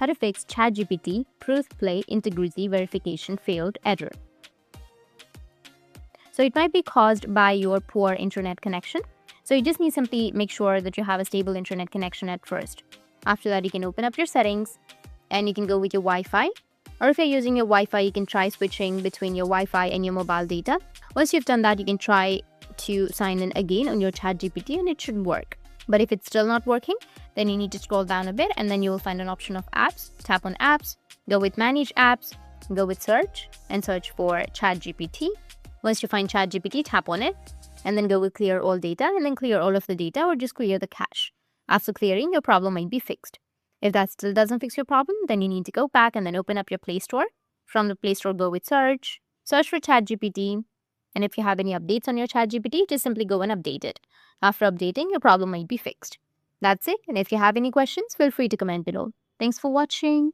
how to fix ChatGPT Preauth Play integrity verification failed error. So it might be caused by your poor internet connection. So you just need to simply make sure that you have a stable internet connection at first. After that, you can open up your settings and you can go with your Wi-Fi. Or if you're using your Wi-Fi, you can try switching between your Wi-Fi and your mobile data. Once you've done that, you can try to sign in again on your ChatGPT and it should work. But if it's still not working, then you need to scroll down a bit and then you will find an option of apps. Tap on apps, go with manage apps, go with search and search for ChatGPT. Once you find ChatGPT, tap on it and then go with clear all data and then clear all of the data or just clear the cache. After clearing, your problem might be fixed. If that still doesn't fix your problem, then you need to go back and then open up your Play Store. From the Play Store, go with search for ChatGPT. And if you have any updates on your ChatGPT, just simply go and update it. After updating, your problem might be fixed. That's it. And if you have any questions, feel free to comment below. Thanks for watching.